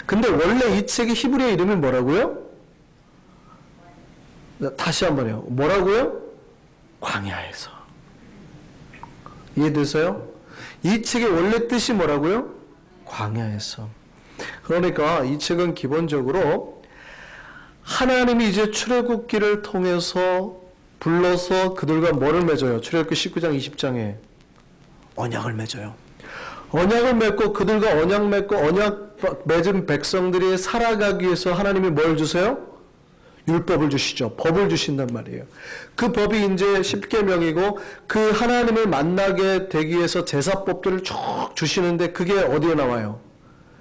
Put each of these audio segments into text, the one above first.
근데 원래 이 책의 히브리어 이름이 뭐라고요? 다시 한번요. 뭐라고요? 광야에서. 이해되세요? 이 책의 원래 뜻이 뭐라고요? 광야에서. 그러니까 이 책은 기본적으로 하나님이 이제 출애굽기를 통해서 불러서 그들과 뭐를 맺어요? 출애굽기 19장 20장에 언약을 맺어요. 언약을 맺고 그들과 언약 맺고 언약 맺은 백성들이 살아가기 위해서 하나님이 뭘 주세요? 율법을 주시죠. 법을 주신단 말이에요. 그 법이 이제 10계명이고 그 하나님을 만나게 되기 위해서 제사법들을 쭉 주시는데 그게 어디에 나와요?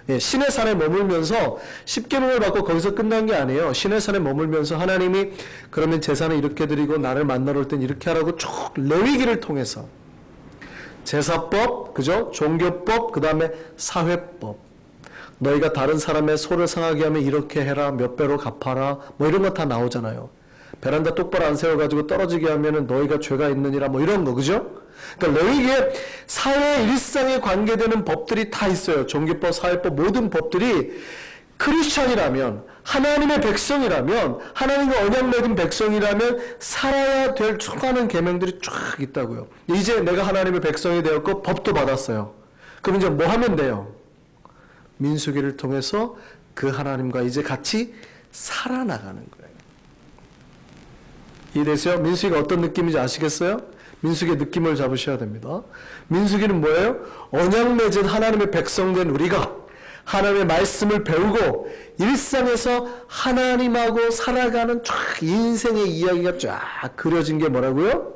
예, 신의 산에 머물면서 10계명을 받고 거기서 끝난 게 아니에요. 신의 산에 머물면서 하나님이 그러면 제사는 이렇게 드리고 나를 만나러 올 땐 이렇게 하라고 쭉 레위기를 통해서 제사법, 그죠? 종교법, 그 다음에 사회법. 너희가 다른 사람의 소를 상하게 하면 이렇게 해라, 몇 배로 갚아라, 뭐 이런 거 다 나오잖아요. 베란다 똑바로 안 세워가지고 떨어지게 하면은 너희가 죄가 있느니라, 뭐 이런 거, 그죠? 그러니까 레위기에 사회 일상에 관계되는 법들이 다 있어요. 종교법, 사회법, 모든 법들이 크리스천이라면, 하나님의 백성이라면, 하나님과 언약 맺은 백성이라면 살아야 될 수많은 계명들이 쫙 있다고요. 이제 내가 하나님의 백성이 되었고 법도 받았어요. 그럼 이제 뭐 하면 돼요? 민수기를 통해서 그 하나님과 이제 같이 살아나가는 거예요. 이해되세요? 민수기가 어떤 느낌인지 아시겠어요? 민수기의 느낌을 잡으셔야 됩니다. 민수기는 뭐예요? 언약 맺은 하나님의 백성된 우리가 하나님의 말씀을 배우고 일상에서 하나님하고 살아가는 쫙 인생의 이야기가 쫙 그려진 게 뭐라고요?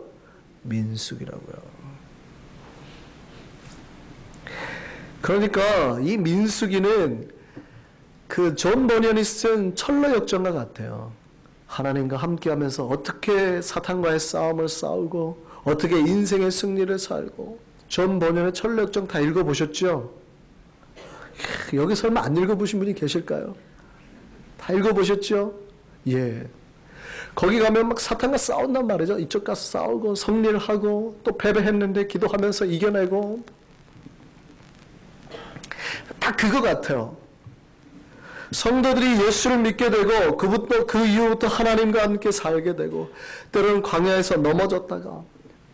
민수기라고요. 그러니까 이 민수기는 그 존 버니언이 쓴 철로 역정과 같아요. 하나님과 함께하면서 어떻게 사탄과의 싸움을 싸우고 어떻게 인생의 승리를 살고. 존 버니언의 철로 역정 다 읽어보셨죠? 여기 설마 안 읽어보신 분이 계실까요? 다 읽어보셨죠? 예. 거기 가면 막 사탄과 싸운단 말이죠. 이쪽 가서 싸우고 승리를 하고 또 패배했는데 기도하면서 이겨내고. 다 그거 같아요. 성도들이 예수를 믿게 되고 그 이후부터 하나님과 함께 살게 되고 때로는 광야에서 넘어졌다가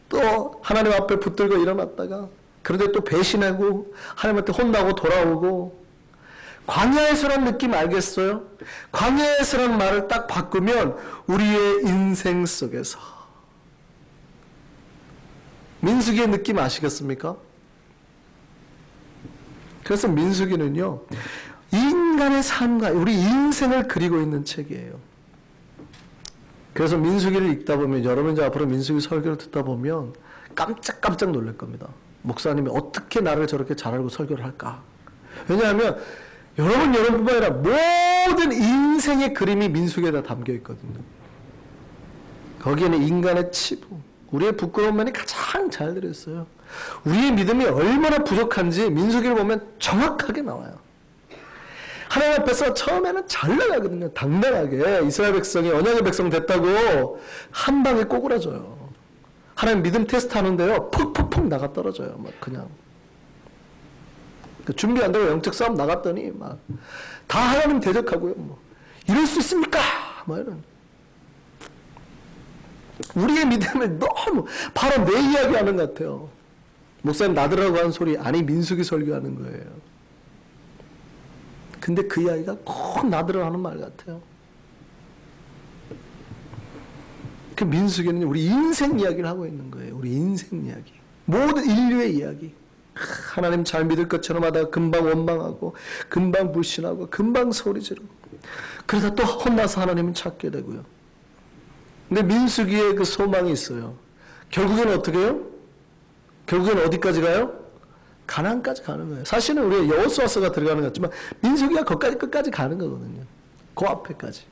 또 하나님 앞에 붙들고 일어났다가 그런데 또 배신하고 하나님한테 혼나고 돌아오고. 광야에서란 느낌 알겠어요? 광야에서란 말을 딱 바꾸면 우리의 인생 속에서. 민수기의 느낌 아시겠습니까? 그래서 민수기는요, 인간의 삶과 우리 인생을 그리고 있는 책이에요. 그래서 민수기를 읽다 보면, 여러분 이제 앞으로 민수기 설교를 듣다 보면 깜짝깜짝 놀랄 겁니다. 목사님이 어떻게 나를 저렇게 잘 알고 설교를 할까? 왜냐하면 여러분뿐만 아니라 모든 인생의 그림이 민수기에 다 담겨 있거든요. 거기에는 인간의 치부, 우리의 부끄러운 면이 가장 잘 들어있어요. 우리의 믿음이 얼마나 부족한지 민수기를 보면 정확하게 나와요. 하나님 앞에서 처음에는 잘 나가거든요. 당당하게 이스라엘 백성이 언약의 백성 됐다고 한 방에 꼬꾸라져요. 하나님 믿음 테스트 하는데요, 푹푹푹 나가 떨어져요. 막 그냥 준비 안 되고 영적 싸움 나갔더니 막 다 하나님 대적하고요. 뭐 이럴 수 있습니까? 뭐 이런. 우리의 믿음을 너무 바로 내 이야기 하는 것 같아요. 목사님 나더라고 하는 소리 아니 민수기 설교하는 거예요. 근데 그 이야기가 꼭 나더라 하는 말 같아요. 그 민수기는 우리 인생 이야기를 하고 있는 거예요. 우리 인생 이야기. 모든 인류의 이야기. 하나님 잘 믿을 것처럼 하다가 금방 원망하고 금방 불신하고 금방 소리 지르고 그러다 또 혼나서 하나님을 찾게 되고요. 근데 민수기에 그 소망이 있어요. 결국에는 어떻게 해요? 결국에는 어디까지 가요? 가나안까지 가는 거예요. 사실은 우리가 여호수아서가 들어가는 것 같지만 민수기가 거기까지 끝까지 가는 거거든요. 그 앞에까지.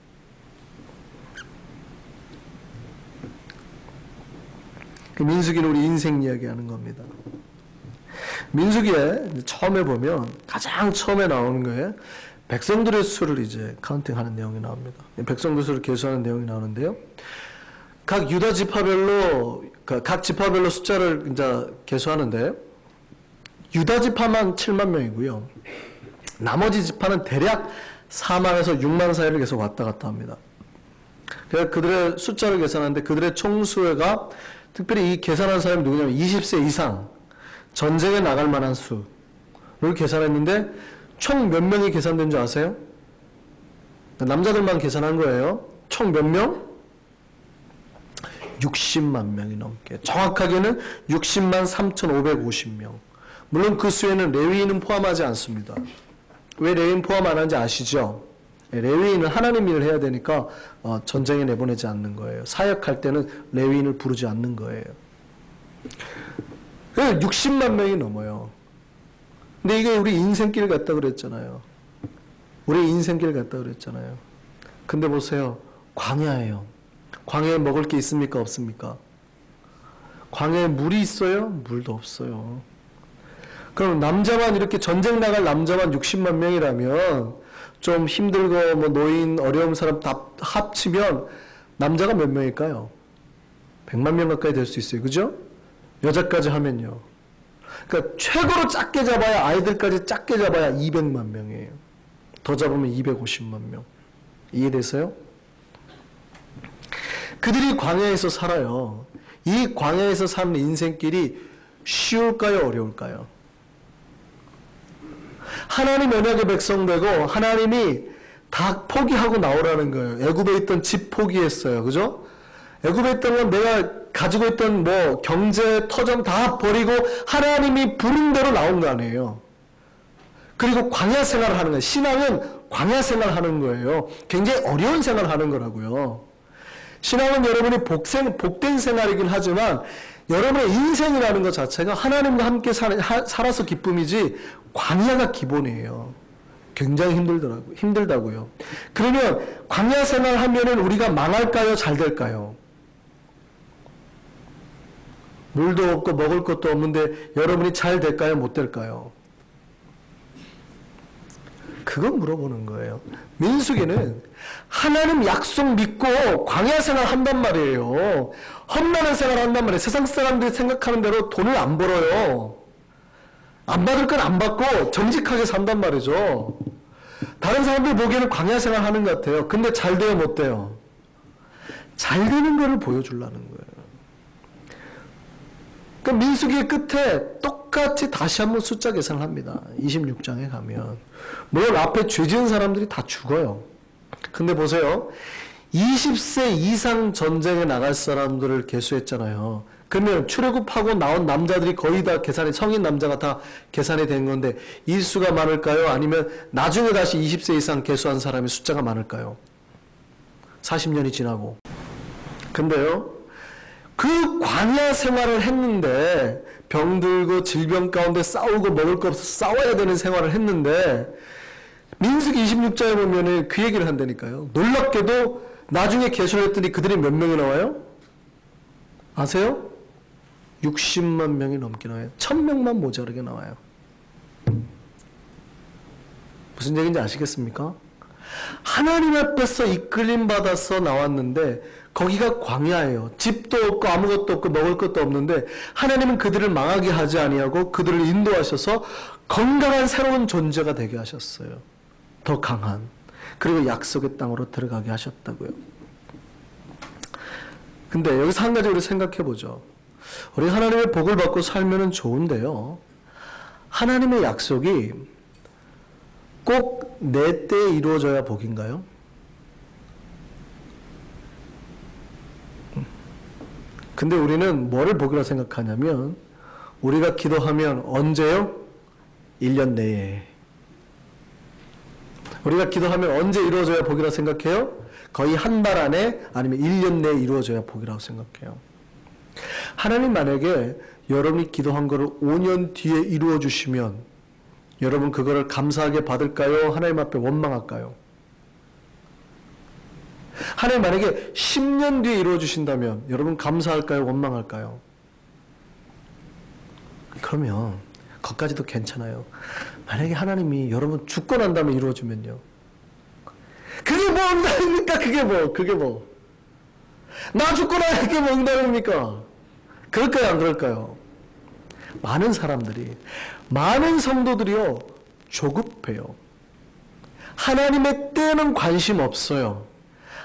그 민수기는 우리 인생 이야기하는 겁니다. 민수기에 처음에 보면 가장 처음에 나오는 거예요. 백성들의 수를 이제 카운팅하는 내용이 나옵니다. 백성들의 수를 계수하는 내용이 나오는데요. 각 유다 지파별로 각 지파별로 숫자를 이제 계수하는데 유다 지파만 7만 명이고요. 나머지 지파는 대략 4만에서 6만 사이를 계속 왔다 갔다 합니다. 그래서 그들의 숫자를 계산하는데 그들의 총수가 특별히 이 계산한 사람이 누구냐면 20세 이상 전쟁에 나갈 만한 수를 계산했는데 총 몇 명이 계산된 줄 아세요? 남자들만 계산한 거예요. 총 몇 명? 60만 명이 넘게. 정확하게는 60만 3,550명. 물론 그 수에는 레위인은 포함하지 않습니다. 왜 레위인 포함 안 하는지 아시죠? 레위인은 하나님 일을 해야 되니까 전쟁에 내보내지 않는 거예요. 사역할 때는 레위인을 부르지 않는 거예요. 60만 명이 넘어요. 근데 이게 우리 인생길 같다 그랬잖아요. 우리 인생길 같다 그랬잖아요. 근데 보세요. 광야예요. 광야에 먹을 게 있습니까? 없습니까? 광야에 물이 있어요? 물도 없어요. 그럼 남자만 이렇게 전쟁 나갈 남자만 60만 명이라면 좀 힘들고 뭐 노인 어려운 사람 다 합치면 남자가 몇 명일까요? 100만 명 가까이 될 수 있어요. 그죠? 여자까지 하면요. 그러니까 최고로 작게 잡아야 아이들까지 작게 잡아야 200만 명이에요. 더 잡으면 250만 명. 이해되세요? 그들이 광야에서 살아요. 이 광야에서 사는 인생길이 쉬울까요? 어려울까요? 하나님 언약의 백성 되고 하나님이 다 포기하고 나오라는 거예요. 애굽에 있던 집 포기했어요. 그죠? 애굽에 있던 건 내가 가지고 있던 뭐 경제, 터전 다 버리고 하나님이 부른 대로 나온 거 아니에요. 그리고 광야 생활을 하는 거예요. 신앙은 광야 생활을 하는 거예요. 굉장히 어려운 생활을 하는 거라고요. 신앙은 여러분이 복된 생활이긴 하지만 여러분의 인생이라는 것 자체가 하나님과 함께 살아서 기쁨이지 광야가 기본이에요. 굉장히 힘들다고요. 그러면 광야 생활 하면은 우리가 망할까요? 잘 될까요? 물도 없고 먹을 것도 없는데 여러분이 잘 될까요? 못 될까요? 그거 물어보는 거예요. 민수기는 하나님 약속 믿고 광야 생활 한단 말이에요. 험난한 생활 한단 말이에요. 세상 사람들이 생각하는 대로 돈을 안 벌어요. 안 받을 건 안 받고 정직하게 산단 말이죠. 다른 사람들 보기에는 광야 생활 하는 것 같아요. 근데 잘 돼요? 못 돼요? 잘 되는 거를 보여주려는 거예요. 그 민수기의 끝에 똑같이 다시 한번 숫자 계산을 합니다. 26장에 가면. 물론 앞에 죄 지은 사람들이 다 죽어요. 근데 보세요. 20세 이상 전쟁에 나갈 사람들을 계수했잖아요. 그러면 출애굽하고 나온 남자들이 거의 다 계산이, 성인 남자가 다 계산이 된 건데 이 수가 많을까요? 아니면 나중에 다시 20세 이상 계수한 사람의 숫자가 많을까요? 40년이 지나고. 근데요. 그 광야 생활을 했는데 병들고 질병 가운데 싸우고 먹을 거 없어서 싸워야 되는 생활을 했는데 민수기 26장에 보면 그 얘기를 한다니까요. 놀랍게도 나중에 계수를 했더니 그들이 몇 명이 나와요? 아세요? 60만 명이 넘게 나와요. 1000명만 모자르게 나와요. 무슨 얘기인지 아시겠습니까? 하나님 앞에서 이끌림 받아서 나왔는데 거기가 광야예요. 집도 없고 아무것도 없고 먹을 것도 없는데 하나님은 그들을 망하게 하지 아니하고 그들을 인도하셔서 건강한 새로운 존재가 되게 하셨어요. 더 강한. 그리고 약속의 땅으로 들어가게 하셨다고요. 근데 여기서 한 가지 우리 생각해 보죠. 우리 하나님의 복을 받고 살면 좋은데요. 하나님의 약속이 꼭 내 때에 이루어져야 복인가요? 근데 우리는 뭐를 복이라 생각하냐면 우리가 기도하면 언제요? 1년 내에. 우리가 기도하면 언제 이루어져야 복이라 생각해요? 거의 한 달 안에 아니면 1년 내에 이루어져야 복이라고 생각해요. 하나님 만약에 여러분이 기도한 거를 5년 뒤에 이루어 주시면 여러분 그거를 감사하게 받을까요? 하나님 앞에 원망할까요? 하나님 만약에 10년 뒤에 이루어 주신다면 여러분 감사할까요? 원망할까요? 그러면 그것까지도 괜찮아요. 만약에 하나님이 여러분 죽고 난 다음에 이루어 주면요. 그게 뭐 응답입니까? 그게 뭐. 나 죽고 나면 그게 뭐 응답입니까? 그럴까요? 안 그럴까요? 많은 사람들이, 많은 성도들이요, 조급해요. 하나님의 때는 관심 없어요.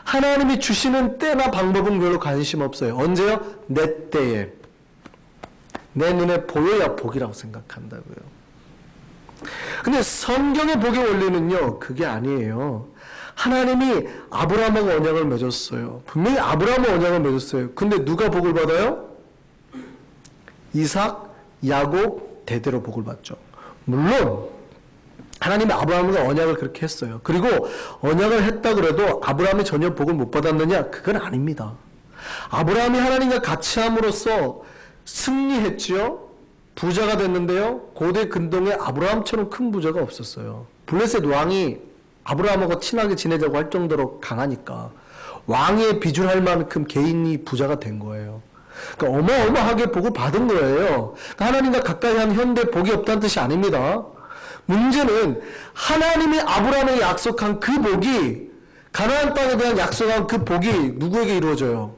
하나님이 주시는 때나 방법은 별로 관심 없어요. 언제요? 내 때에. 내 눈에 보여야 복이라고 생각한다고요. 근데 성경의 복의 원리는요, 그게 아니에요. 하나님이 아브라함하고 언약을 맺었어요. 분명히 아브라함과 언약을 맺었어요. 근데 누가 복을 받아요? 이삭, 야곱, 대대로 복을 받죠. 물론 하나님이 아브라함과 언약을 그렇게 했어요. 그리고 언약을 했다 그래도 아브라함이 전혀 복을 못 받았느냐? 그건 아닙니다. 아브라함이 하나님과 같이 함으로써 승리했지요. 부자가 됐는데요. 고대 근동에 아브라함처럼 큰 부자가 없었어요. 블레셋 왕이 아브라함하고 친하게 지내자고 할 정도로 강하니까 왕에 비준할 만큼 개인이 부자가 된 거예요. 그러니까 어마어마하게 복을 받은 거예요. 그러니까 하나님과 가까이 한 현대 복이 없다는 뜻이 아닙니다. 문제는 하나님이 아브라함에게 약속한 그 복이, 가나안 땅에 대한 약속한 그 복이 누구에게 이루어져요?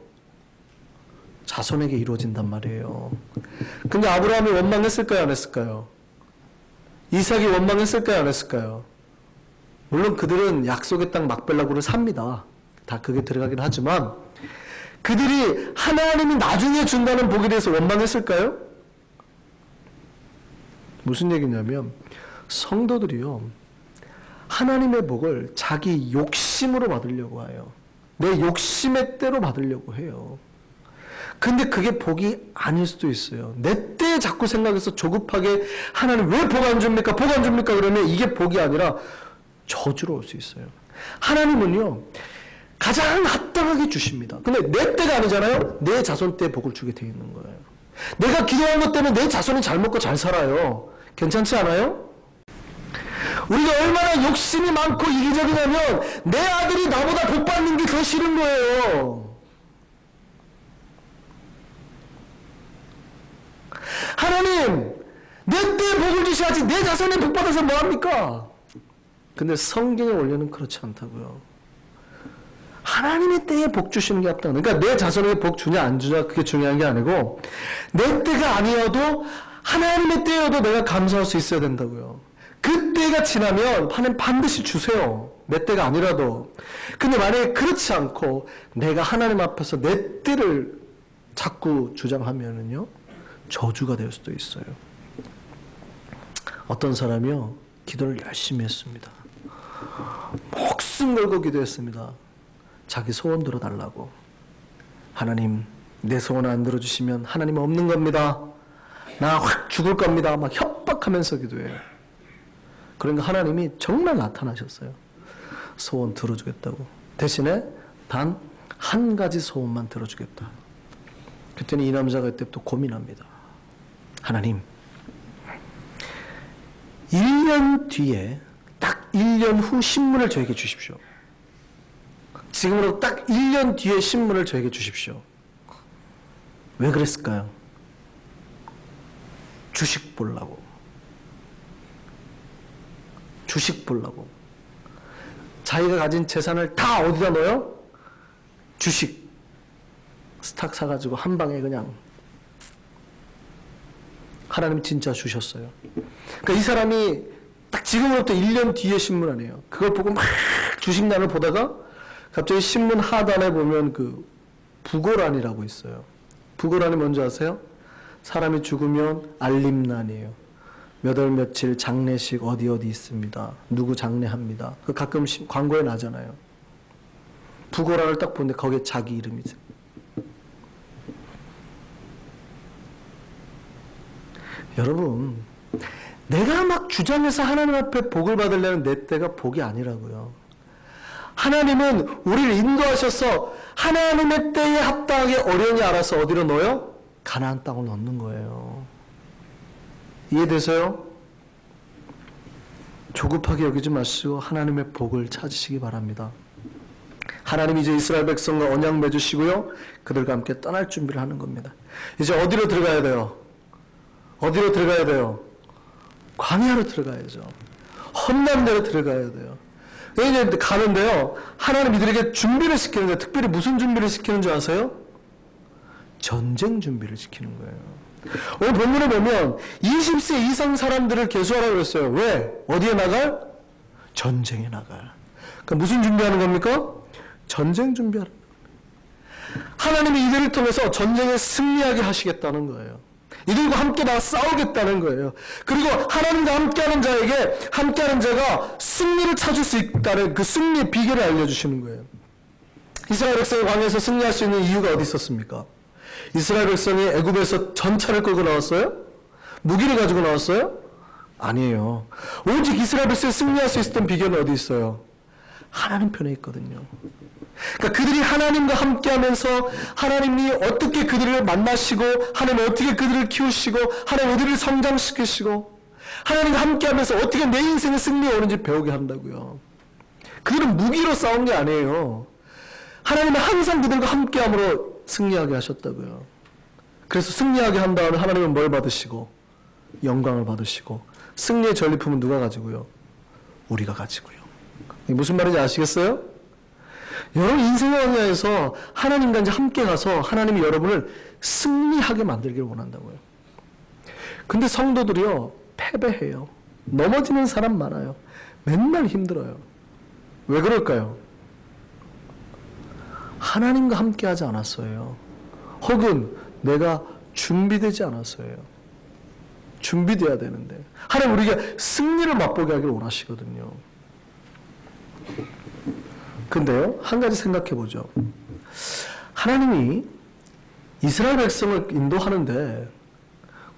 자손에게 이루어진단 말이에요. 근데 아브라함이 원망했을까요? 안 했을까요? 이삭이 원망했을까요? 안 했을까요? 물론 그들은 약속의 땅 막벨라고를 삽니다. 다 그게 들어가긴 하지만 그들이 하나님이 나중에 준다는 복에 대해서 원망했을까요? 무슨 얘기냐면 성도들이요, 하나님의 복을 자기 욕심으로 받으려고 해요. 내 욕심의 때로 받으려고 해요. 근데 그게 복이 아닐 수도 있어요. 내 때에 자꾸 생각해서 조급하게 하나님 왜 복 안 줍니까? 복 안 줍니까? 그러면 이게 복이 아니라 저주로 올 수 있어요. 하나님은요, 가장 합당하게 주십니다. 근데 내 때가 아니잖아요. 내 자손 때 복을 주게 돼 있는 거예요. 내가 기도한 것 때문에 내 자손이 잘 먹고 잘 살아요. 괜찮지 않아요? 우리가 얼마나 욕심이 많고 이기적이냐면 내 아들이 나보다 복 받는 게 더 싫은 거예요. 하나님, 내 때에 복을 주셔야지 내 자손이 복 받아서 뭐합니까? 근데 성경의 원리는 그렇지 않다고요. 하나님의 때에 복 주시는 게 합당. 그러니까 내 자손에게 복 주냐 안 주냐 그게 중요한 게 아니고 내 때가 아니어도 하나님의 때여도 내가 감사할 수 있어야 된다고요. 그 때가 지나면 하나님 반드시 주세요. 내 때가 아니라도. 근데 만약에 그렇지 않고 내가 하나님 앞에서 내 때를 자꾸 주장하면은요, 저주가 될 수도 있어요. 어떤 사람이요, 기도를 열심히 했습니다. 목숨 걸고 기도했습니다. 자기 소원 들어달라고. 하나님, 내 소원 안 들어주시면 하나님 없는 겁니다. 나 확 죽을 겁니다. 막 협박하면서 기도해요. 그러니까 하나님이 정말 나타나셨어요. 소원 들어주겠다고. 대신에 단 한 가지 소원만 들어주겠다. 그랬더니 이 남자가 그때부터 고민합니다. 하나님, 1년 뒤에 딱 1년 후 신문을 저에게 주십시오. 지금으로 딱 1년 뒤에 신문을 저에게 주십시오. 왜 그랬을까요? 주식 보려고. 주식 보려고. 자기가 가진 재산을 다 어디다 넣어요? 주식. 스탁 사가지고 한 방에 그냥. 하나님 진짜 주셨어요. 그러니까 이 사람이 딱 지금으로부터 1년 뒤에 신문 아니에요. 그걸 보고 막 주식란을 보다가 갑자기 신문 하단에 보면 그 부고란이라고 있어요. 부고란이 뭔지 아세요? 사람이 죽으면 알림란이에요. 몇 월 며칠 장례식 어디 있습니다. 누구 장례합니다. 그 가끔 광고에 나잖아요. 부고란을 딱 보는데 거기에 자기 이름이 있어요. 여러분, 내가 막 주장해서 하나님 앞에 복을 받으려는 내 때가 복이 아니라고요. 하나님은 우리를 인도하셔서 하나님의 때에 합당하게 어련히 알아서 어디로 넣어요? 가나안 땅을 넣는 거예요. 이해되세요? 조급하게 여기지 마시고 하나님의 복을 찾으시기 바랍니다. 하나님이 이제 이스라엘 백성과 언약 맺으시고요, 그들과 함께 떠날 준비를 하는 겁니다. 이제 어디로 들어가야 돼요? 어디로 들어가야 돼요? 광야로 들어가야죠. 험난 데로 들어가야 돼요. 이제 가는데요, 하나님 이들에게 준비를 시키는데, 특별히 무슨 준비를 시키는 줄 아세요? 전쟁 준비를 시키는 거예요. 오늘 본문에 보면 20세 이상 사람들을 계수하라고 그랬어요. 왜? 어디에 나갈? 전쟁에 나갈. 그러니까 무슨 준비하는 겁니까? 전쟁 준비하는 겁니다. 하나님이 이들을 통해서 전쟁에 승리하게 하시겠다는 거예요. 이들과 함께 나가 싸우겠다는 거예요. 그리고 하나님과 함께하는 자에게 함께하는 자가 승리를 찾을 수 있다는 그 승리의 비결을 알려주시는 거예요. 이스라엘 백성이 광야에서 승리할 수 있는 이유가 어디 있었습니까? 이스라엘 백성이 애굽에서 전차를 끌고 나왔어요? 무기를 가지고 나왔어요? 아니에요. 오직 이스라엘 백성이 승리할 수 있었던 비결은 어디 있어요? 하나님 편에 있거든요. 그러니까 그들이 하나님과 함께하면서 하나님이 어떻게 그들을 만나시고 하나님 어떻게 그들을 키우시고 하나님 어디를 성장시키시고 하나님과 함께하면서 어떻게 내 인생의 승리가 오는지 배우게 한다고요. 그들은 무기로 싸운 게 아니에요. 하나님은 항상 그들과 함께함으로 승리하게 하셨다고요. 그래서 승리하게 한 다음에 하나님은 뭘 받으시고 영광을 받으시고 승리의 전리품은 누가 가지고요? 우리가 가지고요. 무슨 말인지 아시겠어요? 여러분 인생의 광야에서 하나님과 이제 함께 가서 하나님이 여러분을 승리하게 만들기를 원한다고요. 근데 성도들이요 패배해요. 넘어지는 사람 많아요. 맨날 힘들어요. 왜 그럴까요? 하나님과 함께 하지 않았어요. 혹은 내가 준비되지 않았어요. 준비돼야 되는데 하나님 우리가 승리를 맛보게 하기를 원하시거든요. 근데요 한 가지 생각해 보죠. 하나님이 이스라엘 백성을 인도하는데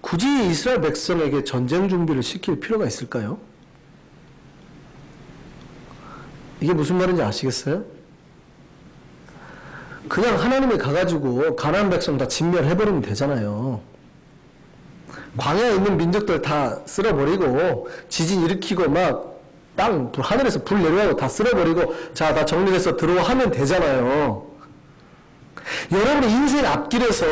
굳이 이스라엘 백성에게 전쟁 준비를 시킬 필요가 있을까요? 이게 무슨 말인지 아시겠어요? 그냥 하나님이 가가지고 가나안 백성 다 진멸해버리면 되잖아요. 광야에 있는 민족들 다 쓸어버리고 지진 일으키고 막 하늘에서 불 내려가고 다 쓸어버리고 자 다 정리해서 들어와 하면 되잖아요. 여러분의 인생 앞길에서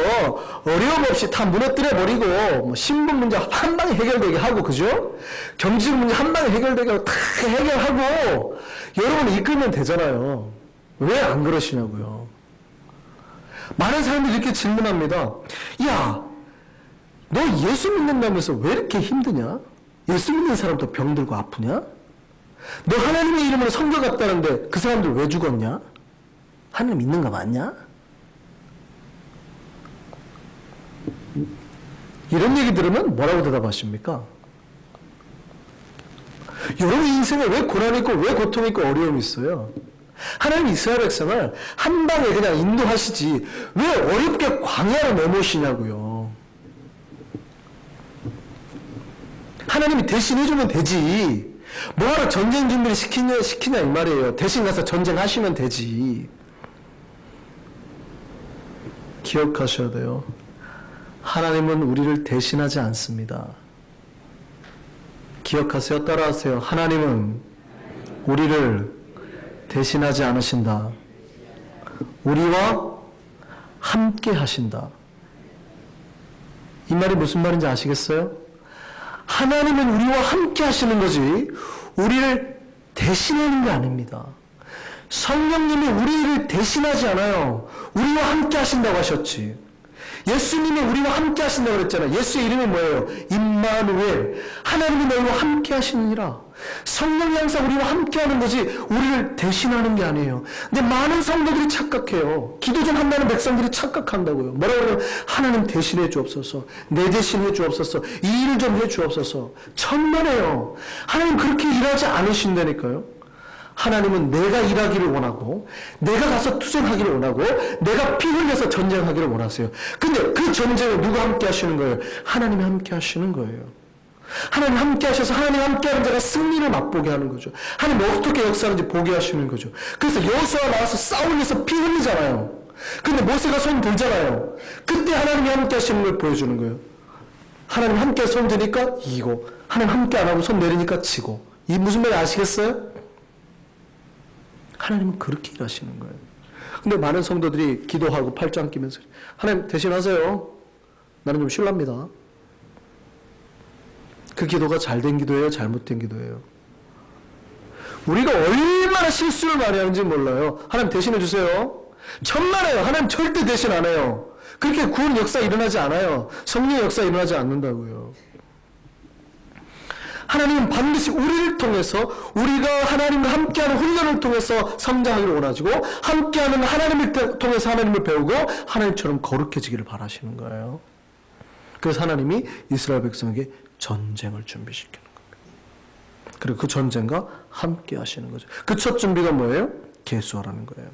어려움 없이 다 무너뜨려버리고 뭐 신분 문제 한 방에 해결되게 하고 그죠? 경제적 문제 한 방에 해결되게 하고 다 해결하고 여러분을 이끌면 되잖아요. 왜 안 그러시냐고요. 많은 사람들이 이렇게 질문합니다. 야, 너 예수 믿는다면서 왜 이렇게 힘드냐? 예수 믿는 사람도 병들고 아프냐? 너 하나님의 이름으로 선교 갔다는데 그 사람들 왜 죽었냐? 하나님 믿는 거 맞냐? 이런 얘기 들으면 뭐라고 대답하십니까? 여러분 인생에 왜 고난이 있고 왜 고통이 있고 어려움이 있어요? 하나님 이스라엘 백성을 한 방에 그냥 인도하시지 왜 어렵게 광야로 내모시냐고요. 하나님이 대신 해주면 되지. 뭐하러 전쟁 준비를 시키냐 이 말이에요. 대신 가서 전쟁하시면 되지. 기억하셔야 돼요. 하나님은 우리를 대신하지 않습니다. 기억하세요. 따라하세요. 하나님은 우리를 대신하지 않으신다. 우리와 함께 하신다. 이 말이 무슨 말인지 아시겠어요? 하나님은 우리와 함께 하시는 거지 우리를 대신하는 게 아닙니다. 성령님이 우리를 대신하지 않아요. 우리와 함께 하신다고 하셨지. 예수님이 우리와 함께 하신다고 그랬잖아요. 예수의 이름이 뭐예요? 임마누엘. 하나님이 너희와 함께 하시느니라. 성령이 항상 우리와 함께 하는 거지 우리를 대신하는 게 아니에요. 근데 많은 성도들이 착각해요. 기도 좀 한다는 백성들이 착각한다고요. 뭐라고 그러면 하나님 대신해 주옵소서. 내 대신해 주옵소서. 이 일을 좀 해 주옵소서. 천만에요. 하나님 그렇게 일하지 않으신다니까요. 하나님은 내가 일하기를 원하고 내가 가서 투쟁하기를 원하고 내가 피 흘려서 전쟁하기를 원하세요. 근데 그 전쟁에 누가 함께 하시는 거예요? 하나님이 함께 하시는 거예요. 하나님 함께 하셔서 하나님 함께 하는 자가 승리를 맛보게 하는 거죠. 하나님 어떻게 역사하는지 보게 하시는 거죠. 그래서 여호수아가 나와서 싸우면서 피 흘리잖아요. 근데 모세가 손 들잖아요. 그때 하나님이 함께 하시는 걸 보여주는 거예요. 하나님 함께 손 드니까 이기고 하나님 함께 안 하고 손 내리니까 지고. 이 무슨 말인지 아시겠어요? 하나님은 그렇게 일하시는 거예요. 근데 많은 성도들이 기도하고 팔짱 끼면서 하나님 대신하세요. 나는 좀 실례합니다. 그 기도가 잘된 기도예요? 잘못된 기도예요? 우리가 얼마나 실수를 많이 하는지 몰라요. 하나님 대신해 주세요. 천만에요. 하나님 절대 대신 안 해요. 그렇게 구원 역사 일어나지 않아요. 성령의 역사 일어나지 않는다고요. 하나님은 반드시 우리를 통해서 우리가 하나님과 함께하는 훈련을 통해서 성장하기를 원하시고 함께하는 하나님을 통해서 하나님을 배우고 하나님처럼 거룩해지기를 바라시는 거예요. 그래서 하나님이 이스라엘 백성에게 전쟁을 준비시키는 겁니다. 그리고 그 전쟁과 함께 하시는 거죠. 그 첫 준비가 뭐예요? 계수하라는 거예요.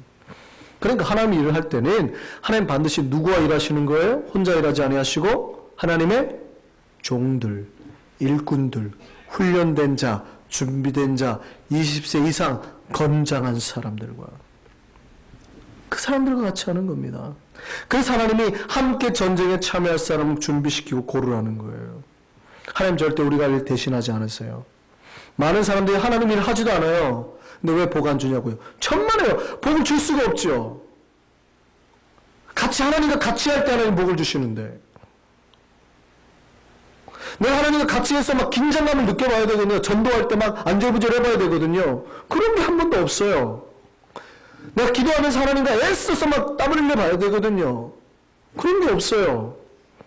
그러니까 하나님이 일을 할 때는 하나님 반드시 누구와 일하시는 거예요? 혼자 일하지 아니하시고 하나님의 종들, 일꾼들, 훈련된 자, 준비된 자, 20세 이상 건장한 사람들과 그 사람들과 같이 하는 겁니다. 그래서 하나님이 함께 전쟁에 참여할 사람을 준비시키고 고르라는 거예요. 하나님 절대 우리가 일 대신하지 않으세요. 많은 사람들이 하나님 일을 하지도 않아요. 근데 왜 복 안 주냐고요? 천만에요. 복을 줄 수가 없죠. 같이 하나님과 같이 할 때 하나님 복을 주시는데 내가 하나님과 같이 해서 막 긴장감을 느껴봐야 되거든요. 전도할 때 막 안절부절 해봐야 되거든요. 그런 게 한 번도 없어요. 내가 기도하면서 하나님과 애써서 막 땀을 흘려봐야 되거든요. 그런 게 없어요.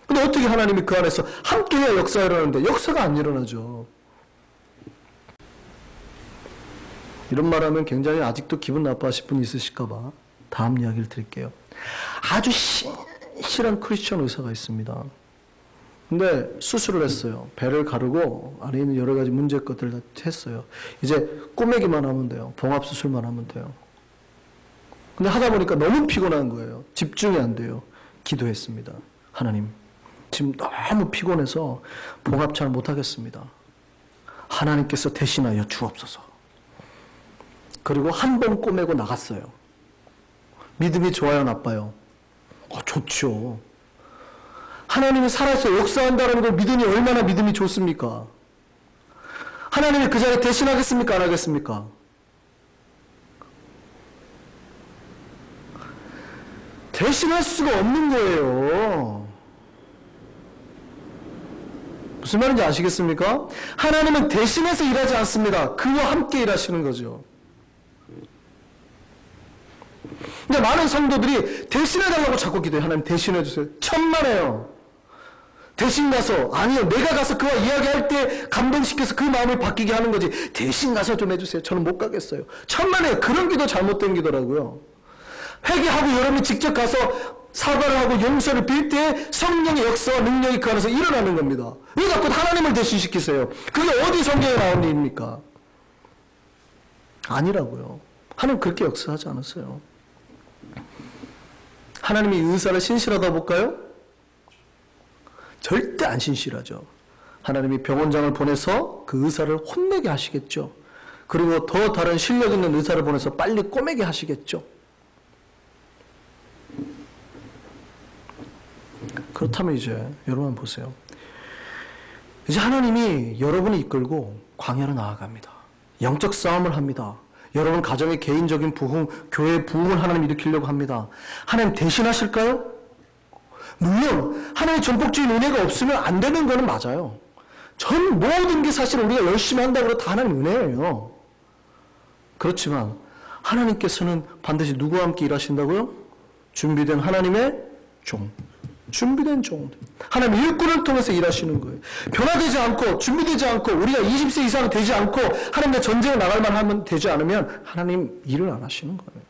근데 어떻게 하나님이 그 안에서 함께 해야 역사가 일어나는데 역사가 안 일어나죠. 이런 말하면 굉장히 아직도 기분 나빠하실 분이 있으실까봐 다음 이야기를 드릴게요. 아주 신실한 크리스천 의사가 있습니다. 근데 수술을 했어요. 배를 가르고 안에 있는 여러 가지 문제 것들을 다 했어요. 이제 꼬매기만 하면 돼요. 봉합수술만 하면 돼요. 근데 하다 보니까 너무 피곤한 거예요. 집중이 안 돼요. 기도했습니다. 하나님, 지금 너무 피곤해서 봉합 잘 못하겠습니다. 하나님께서 대신하여 주옵소서. 그리고 한 번 꼬매고 나갔어요. 믿음이 좋아요, 나빠요? 좋죠. 하나님이 살아서 역사한다는 걸 믿으니 얼마나 믿음이 좋습니까? 하나님이 그 자리에 대신하겠습니까? 안 하겠습니까? 대신할 수가 없는 거예요. 무슨 말인지 아시겠습니까? 하나님은 대신해서 일하지 않습니다. 그와 함께 일하시는 거죠. 근데 많은 성도들이 대신해달라고 자꾸 기도해요. 하나님 대신해주세요. 천만에요. 대신 가서, 아니요, 내가 가서 그와 이야기할 때 감동시켜서 그 마음을 바뀌게 하는 거지. 대신 가서 좀 해주세요. 저는 못 가겠어요. 천만에요. 그런 기도 잘못된 기도라고요. 회개하고 여러분이 직접 가서 사과를 하고 용서를 빌 때 성령의 역사와 능력이 그 안에서 일어나는 겁니다. 왜 자꾸 하나님을 대신시키세요? 그게 어디 성경에 나온 일입니까? 아니라고요. 하나님 그렇게 역사하지 않았어요. 하나님이 의사를 신실하다 볼까요? 절대 안 신실하죠. 하나님이 병원장을 보내서 그 의사를 혼내게 하시겠죠. 그리고 더 다른 실력 있는 의사를 보내서 빨리 꼬매게 하시겠죠. 그렇다면 이제 여러분 보세요. 이제 하나님이 여러분을 이끌고 광야로 나아갑니다. 영적 싸움을 합니다. 여러분 가정의 개인적인 부흥, 교회 부흥을 하나님 일으키려고 합니다. 하나님 대신하실까요? 물론 하나님의 전폭적인 은혜가 없으면 안 되는 거는 맞아요. 전 모든 게 사실 우리가 열심히 한다고 해도 다 하나님 은혜예요. 그렇지만 하나님께서는 반드시 누구와 함께 일하신다고요? 준비된 하나님의 종. 준비된 종들. 하나님 일꾼을 통해서 일하시는 거예요. 변화되지 않고 준비되지 않고 우리가 20세 이상 되지 않고 하나님의 전쟁에 나갈 만하면 되지 않으면 하나님 일을 안 하시는 거예요.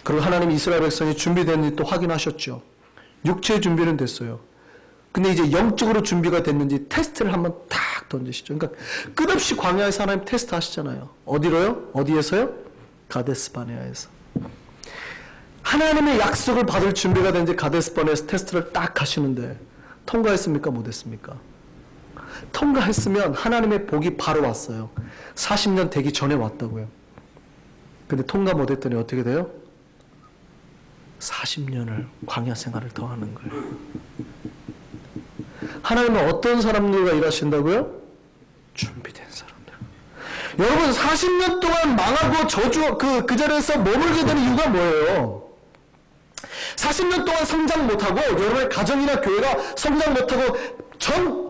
그리고 하나님 이스라엘 백성이 준비됐는지 또 확인하셨죠. 육체의 준비는 됐어요. 근데 이제 영적으로 준비가 됐는지 테스트를 한번 탁 던지시죠. 그러니까 끝없이 광야에서 하나님 테스트 하시잖아요. 어디로요? 어디에서요? 가데스바네아에서. 하나님의 약속을 받을 준비가 된 이제 가데스바네아에서 테스트를 딱 하시는데 통과했습니까? 못했습니까? 통과했으면 하나님의 복이 바로 왔어요. 40년 되기 전에 왔다고요. 근데 통과 못했더니 어떻게 돼요? 40년을 광야 생활을 더 하는 거예요. 하나님은 어떤 사람들과 일하신다고요? 준비된 사람들. 여러분 40년 동안 망하고 저주 그 자리에서 머물게 되는 이유가 뭐예요? 40년 동안 성장 못하고 여러분의 가정이나 교회가 성장 못하고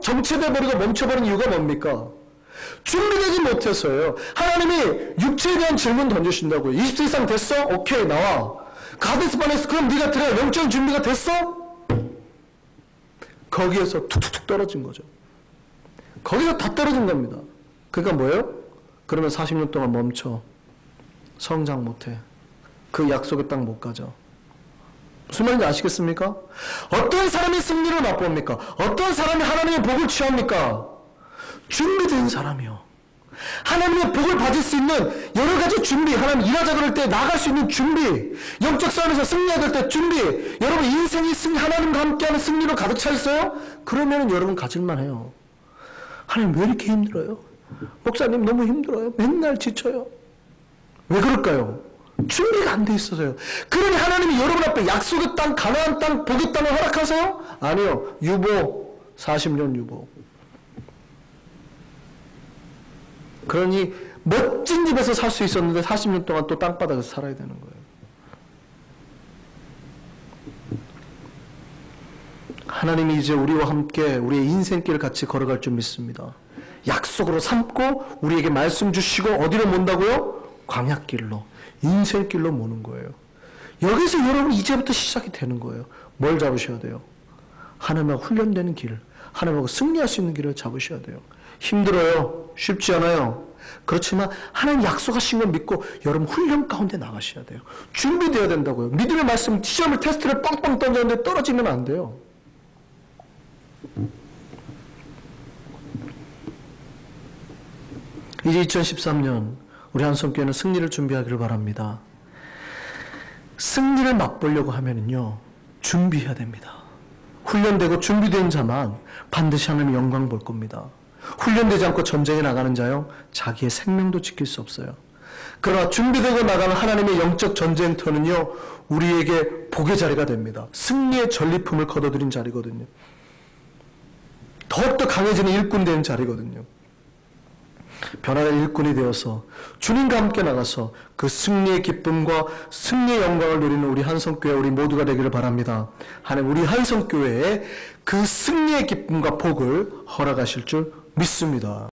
정체돼 버리고 멈춰버린 이유가 뭡니까? 준비되지 못해서요. 하나님이 육체에 대한 질문 던지신다고요. 20세 이상 됐어? 오케이 나와. 가데스바네아에서 그럼 네가 들어야 영적인 준비가 됐어? 거기에서 툭툭툭 떨어진 거죠. 거기서 다 떨어진 겁니다. 그러니까 뭐예요? 그러면 40년 동안 멈춰. 성장 못해. 그 약속의 땅 못 가죠. 무슨 말인지 아시겠습니까? 어떤 사람이 승리를 맛봅니까? 어떤 사람이 하나님의 복을 취합니까? 준비된 사람이요. 하나님의 복을 받을 수 있는 여러 가지 준비, 하나님 일하자 그럴 때 나갈 수 있는 준비, 영적 싸움에서 승리해야 될 때 준비, 여러분 인생이 하나님과 함께하는 승리로 가득 차 있어요? 그러면 여러분 가질만 해요. 하나님 왜 이렇게 힘들어요? 목사님 너무 힘들어요. 맨날 지쳐요. 왜 그럴까요? 준비가 안 돼 있어서요. 그러니 하나님이 여러분 앞에 약속의 땅, 가나안 땅, 복의 땅을 허락하세요? 아니요. 유보, 40년 유보. 그러니 멋진 집에서 살 수 있었는데 40년 동안 또 땅바닥에서 살아야 되는 거예요. 하나님이 이제 우리와 함께 우리의 인생길을 같이 걸어갈 줄 믿습니다. 약속으로 삼고 우리에게 말씀 주시고 어디로 mon다고요? 광야길로, 인생길로 모는 거예요. 여기서 여러분 이제부터 시작이 되는 거예요. 뭘 잡으셔야 돼요? 하나님하고 훈련되는 길, 하나님하고 승리할 수 있는 길을 잡으셔야 돼요. 힘들어요. 쉽지 않아요. 그렇지만 하나님 약속하신 걸 믿고 여러분 훈련 가운데 나가셔야 돼요. 준비되어야 된다고요. 믿음의 말씀, 시험을, 테스트를 빵빵 던졌는데 떨어지면 안 돼요. 이제 2013년 우리 한성교회는 승리를 준비하기를 바랍니다. 승리를 맛보려고 하면은요, 준비해야 됩니다. 훈련되고 준비된 자만 반드시 하나님의 영광 볼 겁니다. 훈련되지 않고 전쟁에 나가는 자요, 자기의 생명도 지킬 수 없어요. 그러나 준비되고 나가는 하나님의 영적 전쟁터는요, 우리에게 복의 자리가 됩니다. 승리의 전리품을 거둬들인 자리거든요. 더욱더 강해지는 일꾼 되는 자리거든요. 변화된 일꾼이 되어서 주님과 함께 나가서 그 승리의 기쁨과 승리의 영광을 누리는 우리 한성교회 우리 모두가 되기를 바랍니다. 하나님 우리 한성교회에 그 승리의 기쁨과 복을 허락하실 줄 믿습니다.